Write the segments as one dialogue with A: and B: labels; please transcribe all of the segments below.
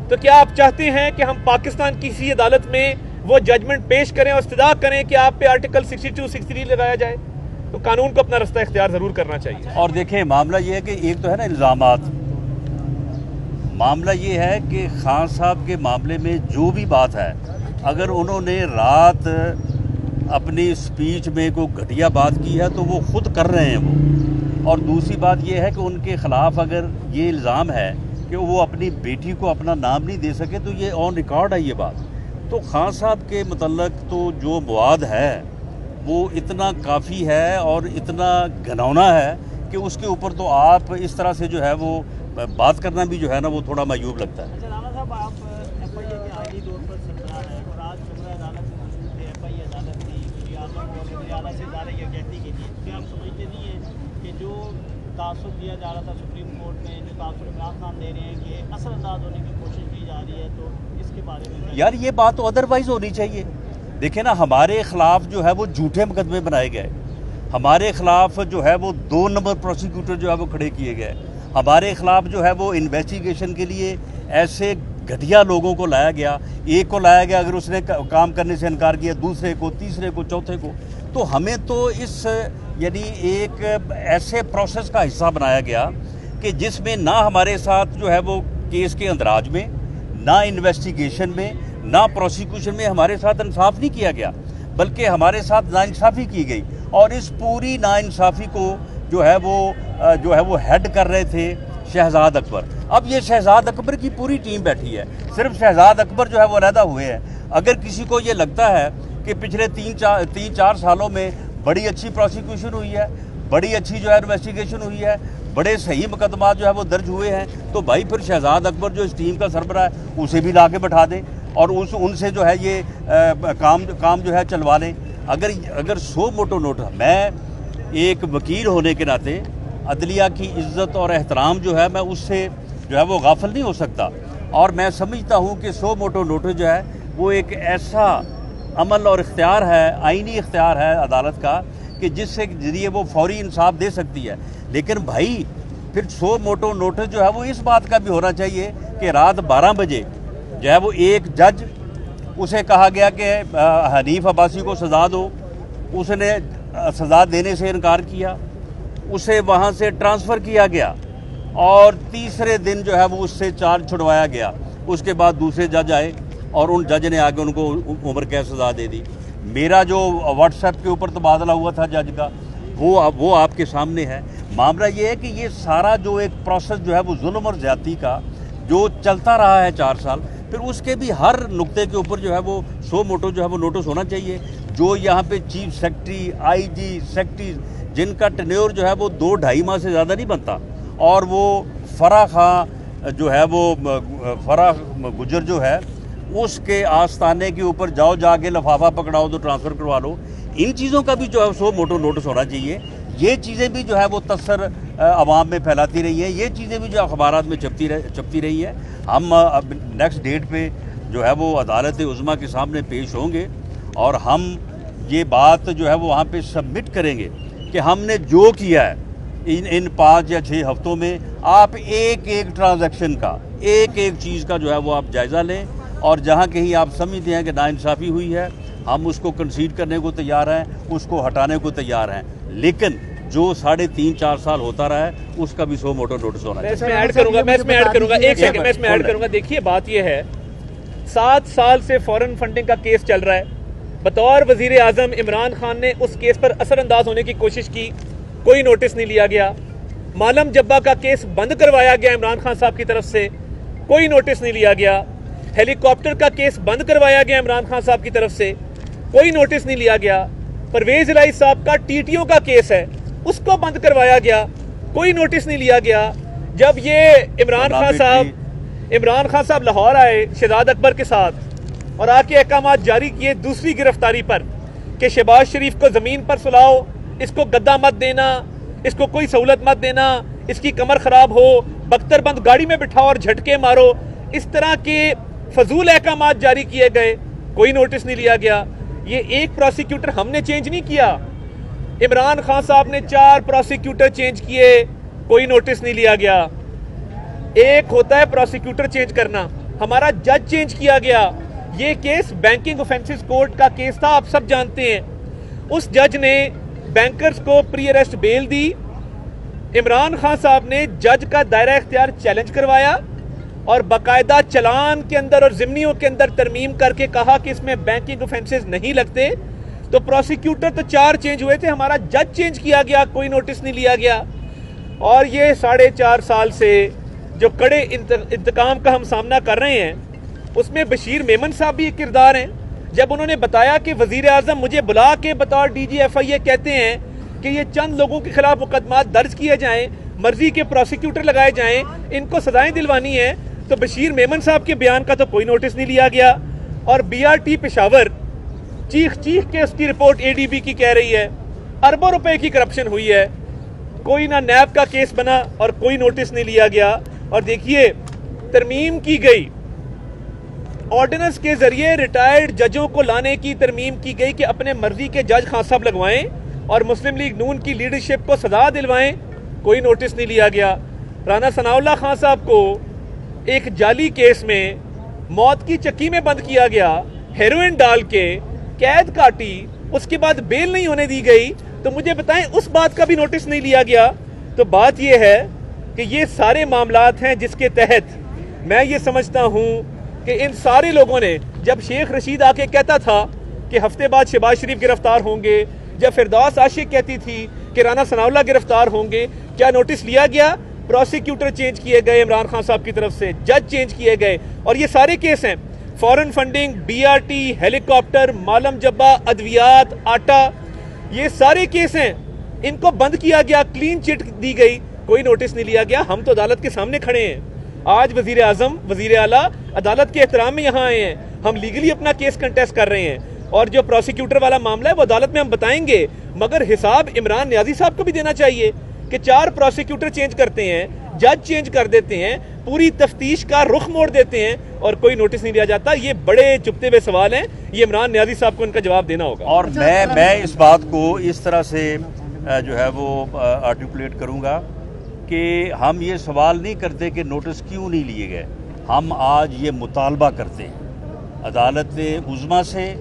A: تو کیا آپ چاہتے ہیں کہ ہم پاکستان کی کسی عدالت میں وہ ججمنٹ پیش کریں اور استدعا کریں کہ آپ پہ آرٹیکل 62 63 لگایا جائے؟ تو قانون کو اپنا رستہ اختیار ضرور کرنا چاہیے.
B: اور دیکھیں معاملہ یہ ہے کہ ایک تو ہے نا الزامات، معاملہ یہ ہے کہ خان صاحب کے معاملے میں جو بھی بات ہے، اگر انہوں نے رات اپنی سپیچ میں کوئی گھٹیا بات کی ہے تو وہ خود کر رہے ہیں وہ. اور دوسری بات یہ ہے کہ ان کے خلاف اگر یہ الزام ہے کہ وہ اپنی بیٹی کو اپنا نام نہیں دے سکے تو یہ آن ریکارڈ ہے یہ بات. تو خان صاحب کے متعلق تو جو مواد ہے وہ اتنا کافی ہے اور اتنا گھنونا ہے کہ اس کے اوپر تو آپ اس طرح سے جو ہے وہ بات کرنا بھی جو ہے نا وہ تھوڑا معیوب لگتا ہے.
C: رانا صاحب، آپ ایف آئی اے کے عالی طور پر سربراہ ہیں اور آج شمرہ عدالت میں موجود تھے. ایف آئی اے عدالت کی وزیر اعظم اور وزیر اعلیٰ سے ادارے یہ کہتی کہ کیا آپ سمجھتے نہیں ہیں کہ جو تعصب دیا جا رہا تھا سپریم کورٹ میں، جو تعصب عمران خان دے رہے ہیں کہ اثر انداز ہونے کی کوشش کی جا رہی ہے، تو اس کے بارے میں
B: یار یہ بات تو ادروائز ہونی چاہیے. دیکھیں نا، ہمارے خلاف جو ہے وہ جھوٹے مقدمے بنائے گئے، ہمارے خلاف جو ہے وہ 2 نمبر پروسیکیوٹر جو ہے وہ کھڑے کیے گئے، ہمارے خلاف جو ہے وہ انویسٹیگیشن کے لیے ایسے گھٹیا لوگوں کو لایا گیا. ایک کو لایا گیا اگر اس نے کام کرنے سے انکار کیا، دوسرے کو، تیسرے کو، چوتھے کو. تو ہمیں تو اس یعنی ایک ایسے پروسیس کا حصہ بنایا گیا کہ جس میں نہ ہمارے ساتھ جو ہے وہ کیس کے اندراج میں، نہ انویسٹیگیشن میں، نہ پروسیکیوشن میں ہمارے ساتھ انصاف نہیں کیا گیا، بلکہ ہمارے ساتھ ناانصافی کی گئی. اور اس پوری ناانصافی کو جو ہے وہ ہیڈ کر رہے تھے شہزاد اکبر. اب یہ شہزاد اکبر کی پوری ٹیم بیٹھی ہے، صرف شہزاد اکبر جو ہے وہ علیحدہ ہوئے ہیں. اگر کسی کو یہ لگتا ہے کہ پچھلے 3-4 سالوں میں بڑی اچھی پروسیکیوشن ہوئی ہے، بڑی اچھی جو ہے انویسٹیگیشن ہوئی ہے، بڑے صحیح مقدمات جو ہے وہ درج ہوئے ہیں، تو بھائی پھر شہزاد اکبر جو اس ٹیم کا سربراہ ہے اسے بھی لا کے بٹھا دیں اور ان سے جو ہے یہ کام جو ہے چلوا لیں. اگر سو موٹو نوٹ، میں ایک وکیل ہونے کے ناطے عدلیہ کی عزت اور احترام جو ہے میں اس سے جو ہے وہ غافل نہیں ہو سکتا. اور میں سمجھتا ہوں کہ سو موٹو نوٹو جو ہے وہ ایک ایسا عمل اور اختیار ہے، آئینی اختیار ہے عدالت کا، کہ جس سے ذریعے وہ فوری انصاف دے سکتی ہے. لیکن بھائی پھر سو موٹو نوٹس جو ہے وہ اس بات کا بھی ہونا چاہیے کہ رات 12 بجے جو ہے وہ ایک جج، اسے کہا گیا کہ حنیف عباسی کو سزا دو، اس نے سزا دینے سے انکار کیا، اسے وہاں سے ٹرانسفر کیا گیا اور تیسرے دن جو ہے وہ اس سے چارج چھڑوایا گیا. اس کے بعد دوسرے جج آئے اور ان جج نے آگے ان کو عمر قید سزا دے دی. میرا جو واٹس ایپ کے اوپر تبادلہ ہوا تھا جج کا وہ آپ کے سامنے ہے. معاملہ یہ ہے کہ یہ سارا جو ایک پروسیس جو ہے وہ ظلم اور زیادتی کا جو چلتا رہا ہے 4 سال، پھر اس کے بھی ہر نقطے کے اوپر جو ہے وہ سو موٹو جو ہے وہ نوٹس ہونا چاہیے. جو یہاں پہ چیف سیکرٹری، آئی جی، سیکرٹری جن کا ٹینیور جو ہے وہ 2-2.5 ماہ سے زیادہ نہیں بنتا، اور وہ فرح خان جو ہے وہ فرح گجر جو ہے اس کے آستانے کے اوپر جا کے لفافہ پکڑاؤ تو ٹرانسفر کروا لو. ان چیزوں کا بھی جو ہے سو موٹو نوٹس ہونا چاہیے. یہ چیزیں بھی جو ہے وہ تثر عوام میں پھیلاتی رہی ہیں، یہ چیزیں بھی جو اخبارات میں چھپتی رہی ہیں. ہم اب نیکسٹ ڈیٹ پہ جو ہے وہ عدالت عظمیٰ کے سامنے پیش ہوں گے اور ہم یہ بات جو ہے وہ وہاں پہ سبمٹ کریں گے کہ ہم نے جو کیا ہے ان 5 یا 6 ہفتوں میں. آپ ایک ٹرانزیکشن کا، ایک چیز کا جو ہے وہ آپ جائزہ لیں، اور جہاں کہیں آپ سمجھتے ہیں کہ ناانصافی ہوئی ہے ہم اس کو کنسیڈ کرنے کو تیار ہیں، اس کو ہٹانے کو تیار ہیں. لیکن جو 3.5-4 سال ہوتا رہا ہے اس کا بھی سو موٹو نوٹس ہونا
A: ہے. میں ایڈ کروں گا ایک سیکنڈ، میں اس میں ایڈ کروں گا. دیکھیے بات یہ ہے، 7 سال سے فورن فنڈنگ کا کیس چل رہا ہے. بطور وزیر اعظم عمران خان نے اس کیس پر اثر انداز ہونے کی کوشش کی، کوئی نوٹس نہیں لیا گیا. مالم جبا کا کیس بند کروایا گیا عمران خان صاحب کی طرف سے، کوئی نوٹس نہیں لیا گیا. ہیلی کاپٹر کا کیس بند کروایا گیا عمران خان صاحب کی طرف سے، کوئی نوٹس نہیں لیا گیا. پرویز الہی صاحب کا ٹی ٹی او کا کیس ہے، اس کو بند کروایا گیا، کوئی نوٹس نہیں لیا گیا. جب یہ عمران خان صاحب لاہور آئے شہزاد اکبر کے ساتھ اور آ کے احکامات جاری کیے دوسری گرفتاری پر کہ شہباز شریف کو زمین پر سلاؤ، اس کو گدا مت دینا، اس کو کوئی سہولت مت دینا، اس کی کمر خراب ہو، بختر بند گاڑی میں بٹھاؤ اور جھٹکے مارو، اس طرح کے فضول احکامات جاری کیے گئے، کوئی نوٹس نہیں لیا گیا. یہ ایک پروسیکیوٹر ہم نے چینج نہیں کیا، عمران خان صاحب نے 4 پروسیکیوٹر چینج کیے، کوئی نوٹس نہیں لیا گیا. ایک ہوتا ہے پروسیکیوٹر چینج کرنا، ہمارا جج چینج کیا گیا. یہ کیس بینکنگ آفینسز کورٹ کا کیس تھا, آپ سب جانتے ہیں. اس جج نے بینکرز کو پری اریسٹ بیل دی. عمران خان صاحب نے جج کا دائرہ اختیار چیلنج کروایا اور باقاعدہ چلان کے اندر اور ضمنیوں کے اندر ترمیم کر کے کہا کہ اس میں بینکنگ آفینسز نہیں لگتے. تو پروسیکیوٹر تو 4 چینج ہوئے تھے, ہمارا جج چینج کیا گیا, کوئی نوٹس نہیں لیا گیا. اور یہ 4.5 سال سے جو کڑے انتقام کا ہم سامنا کر رہے ہیں, اس میں بشیر میمن صاحب بھی ایک کردار ہیں. جب انہوں نے بتایا کہ وزیر اعظم مجھے بلا کے بطور ڈی جی ایف آئی اے کہتے ہیں کہ یہ چند لوگوں کے خلاف مقدمات درج کیے جائیں, مرضی کے پروسیکیوٹر لگائے جائیں, ان کو سزائیں دلوانی ہیں, تو بشیر میمن صاحب کے بیان کا تو کوئی نوٹس نہیں لیا گیا. اور بی آر ٹی پشاور چیخ کے اس کی رپورٹ اے ڈی بی کی کہہ رہی ہے اربوں روپے کی کرپشن ہوئی ہے, کوئی نہ نیب کا کیس بنا اور کوئی نوٹس نہیں لیا گیا. اور دیکھیے ترمیم کی گئی, آرڈیننس کے ذریعے ریٹائرڈ ججوں کو لانے کی ترمیم کی گئی کہ اپنے مرضی کے جج خان صاحب لگوائیں اور مسلم لیگ نون کی لیڈرشپ کو سزا دلوائیں, کوئی نوٹس نہیں لیا گیا. رانا ثناء اللہ خان صاحب کو ایک جعلی کیس میں موت کی چکی میں بند کیا گیا, ہیروئن ڈال کے قید کاٹی, اس کے بعد بیل نہیں ہونے دی گئی. تو مجھے بتائیں اس بات کا بھی نوٹس نہیں لیا گیا. تو بات یہ ہے کہ یہ سارے معاملات ہیں جس کے تحت میں یہ سمجھتا ہوں کہ ان سارے لوگوں نے, جب شیخ رشید آ کے کہتا تھا کہ ہفتے بعد شہباز شریف گرفتار ہوں گے, جب فردوس عاشق کہتی تھی کہ رانا ثناء اللہ گرفتار ہوں گے, کیا نوٹس لیا گیا؟ پروسیکیوٹر چینج کیے گئے عمران خان صاحب کی طرف سے, جج چینج کیے گئے, اور یہ سارے کیس ہیں foreign funding, B R T, helicopter, Malam Jabba, ادویات, آٹا, یہ سارے کیس ہیں, ان کو بند کیا گیا, کلین چٹ دی گئی, کوئی نوٹس نہیں لیا گیا. ہم تو عدالت کے سامنے کھڑے ہیں, آج وزیر اعظم, وزیر اعلیٰ عدالت کے احترام میں یہاں آئے ہیں, ہم لیگلی اپنا کیس کنٹیسٹ کر رہے ہیں, اور جو پروسیکیوٹر والا معاملہ ہے وہ عدالت میں ہم بتائیں گے, مگر حساب عمران نیازی صاحب کو بھی دینا چاہیے کہ 4 پروسیکیوٹر چینج کرتے ہیں, جج چینج کر دیتے ہیں, پوری تفتیش کا رخ موڑ دیتے ہیں اور کوئی نوٹس نہیں لیا جاتا. یہ بڑے چپتے ہوئے سوال ہیں, یہ عمران نیازی صاحب کو ان کا جواب دینا ہوگا.
B: اور میں اس بات کو اس طرح سے جو ہے وہ آرٹیکولیٹ کروں گا کہ ہم یہ سوال نہیں کرتے کہ نوٹس کیوں نہیں لیے گئے, ہم آج یہ مطالبہ کرتے ہیں عدالت عظمیٰ سے,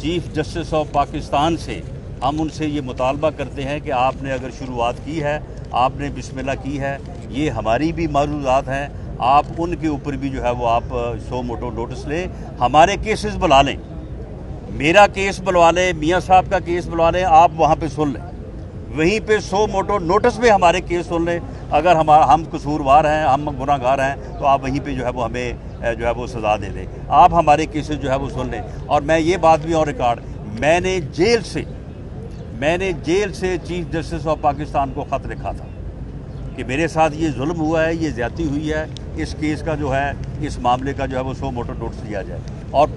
B: چیف جسٹس آف پاکستان سے, ہم ان سے یہ مطالبہ کرتے ہیں کہ آپ نے اگر شروعات کی ہے, آپ نے بسم اللہ کی ہے, یہ ہماری بھی معروضات ہیں, آپ ان کے اوپر بھی جو ہے وہ آپ سو موٹو نوٹس لیں, ہمارے کیسز بلا لیں, میرا کیس بلوا لیں, میاں صاحب کا کیس بلوا لیں, آپ وہاں پہ سن لیں, وہیں پہ 100 موٹو نوٹس میں ہمارے کیس سن لیں. اگر ہم قصوروار ہیں, ہم گناہ گار ہیں, تو آپ وہیں پہ جو ہے وہ ہمیں جو ہے وہ سزا دے دیں, آپ ہمارے کیسز جو ہے وہ سن لیں. اور میں یہ بات بھی اور ریکارڈ, میں نے جیل سے چیف جسٹس آف پاکستان کو خط لکھا تھا کہ میرے ساتھ یہ ظلم ہوا ہے, یہ زیادتی ہوئی ہے, اس کیس کا جو ہے, اس معاملے کا جو ہے وہ 100 موٹو نوٹس لیا جائے. اور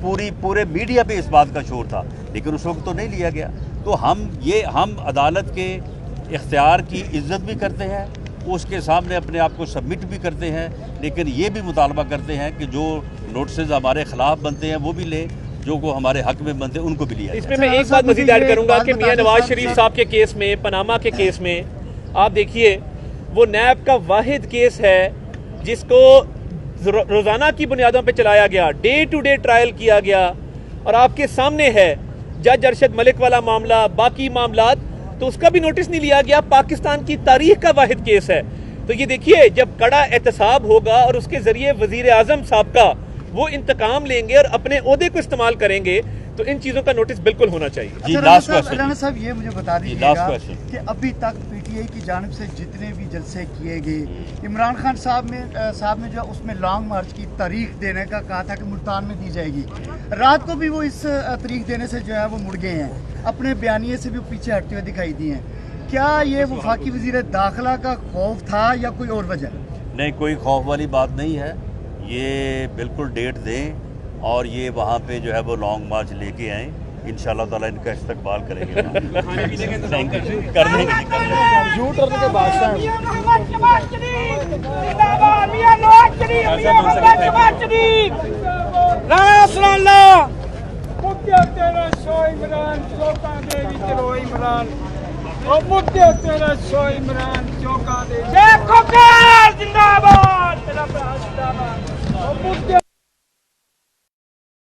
B: پورے میڈیا پہ اس بات کا شور تھا, لیکن اس وقت تو نہیں لیا گیا. تو ہم عدالت کے اختیار کی عزت بھی کرتے ہیں, اس کے سامنے اپنے آپ کو سبمٹ بھی کرتے ہیں, لیکن یہ بھی مطالبہ کرتے ہیں کہ جو نوٹسز ہمارے خلاف بنتے ہیں وہ بھی لیں, جو کو ہمارے حق میں بنتے ہیں ان کو بھی لیا.
A: اس میں ایک بات مزید ایڈ کروں گا کہ میاں نواز شریف صاحب کے کیس میں, پاناما کے کیس میں, آپ دیکھیے وہ نیب کا واحد کیس ہے جس کو روزانہ کی بنیادوں پہ چلایا گیا, ڈے ٹو ڈے ٹرائل کیا گیا, اور آپ کے سامنے ہے جج ارشد ملک والا معاملہ, باقی معاملات, تو اس کا بھی نوٹس نہیں لیا گیا. پاکستان کی تاریخ کا واحد کیس ہے. تو یہ دیکھیے جب کڑا احتساب ہوگا اور اس کے ذریعے وزیر اعظم صاحب کا وہ انتقام لیں گے اور اپنے عہدے کو استعمال کریں گے, تو ان چیزوں کا نوٹس بالکل ہونا چاہیے.
B: جی لاسٹ کوسچن
D: رانا صاحب یہ مجھے بتا دیجیے گا کہ ابھی تک پی ٹی آئی کی جانب سے جتنے بھی جلسے کیے گئے, عمران خان صاحب نے جو اس میں لانگ مارچ کی تاریخ دینے کا کہا تھا کہ ملتان میں دی جائے گی, رات کو بھی وہ اس تاریخ دینے سے جو ہے وہ مڑ گئے ہیں, اپنے بیانیے سے بھی پیچھے ہٹتے ہوئے دکھائی دیے ہیں. کیا یہ وفاقی وزیر داخلہ کا خوف تھا یا کوئی اور وجہ؟
B: نہیں, کوئی خوف والی بات نہیں ہے, یہ بالکل ڈیٹ دیں اور یہ وہاں پہ جو ہے وہ لانگ مارچ لے کے آئیں, انشاءاللہ تعالیٰ ان کا استقبال کریں گے. کر دیں گے.
E: زندہ باد.